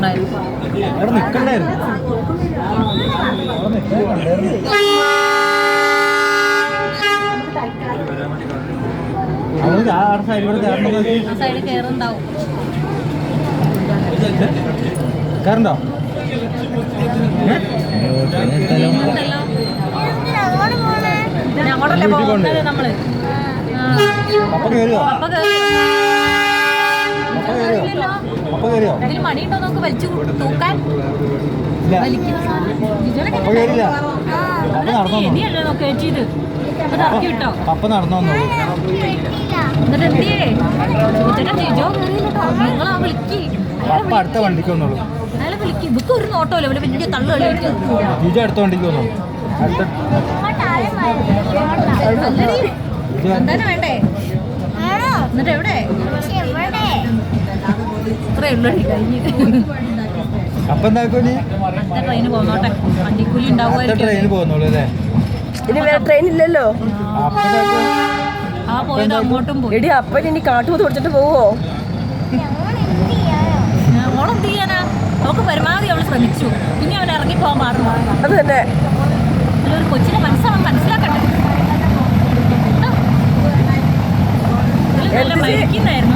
അഭിപ്രായം. സൈഡ് കയറുണ്ടാവും. കയറണ്ടോ? അങ്ങോട്ടല്ലേ പോകുന്നത് നമ്മള്. ഇതിൽ മണിയുണ്ടോ നമുക്ക് വലിച്ചു തൂക്കാൻ? ഇനിയല്ലേ നോക്ക് ചേച്ചിത് ഇറക്കി വിട്ടോ. അപ്പൊ നടന്നു വന്നോളൂ. എന്നിട്ട് എന്തിയേ ചോദിച്ചിട്ട് ജിജോ നിങ്ങളാ വിളിക്ക്. അപ്പൊ അടുത്ത വണ്ടിക്ക് വന്നോളൂ. അയാളെ വിളിക്ക്. ഇതൊക്കെ ഒരു നോട്ടമല്ലോ ഇവിടെ വലിയ തള്ളു കളിയിട്ട്. ജിജോ അടുത്ത വണ്ടിക്ക് വന്നോളൂ. എന്തായാലും വേണ്ടേ? എന്നിട്ട് എവിടെ ഇത്രേ ഉള്ളൂ കഴിഞ്ഞ്. അപ്പൊ എന്താക്കും? അടുത്ത ട്രെയിന് പോന്നോട്ടെ. വണ്ടിക്കൂലി ഉണ്ടാവുമായിരിക്കും. ട്രെയിന് പോകുന്നുള്ളൂ അല്ലേ? ഇനി വേറെ ട്രെയിൻ ഇല്ലല്ലോ. ആ പോയത് അങ്ങോട്ടും പോയി. എടി അപ്പൻ ഇനി കാട്ടുപോത്ത് കൊടുത്തിട്ട് പോവോ? ഓണം ചെയ്യാനാ അവൾക്ക് പരമാവധി അവൾ ശ്രമിച്ചു. ഇനി അവൻ ഇറങ്ങി പോകാൻ പാടില്ല. അത് തന്നെ ഒരു കൊച്ചിനെ മനസ്സിലാക്കട്ടെ. മരിക്കുന്നായിരുന്നു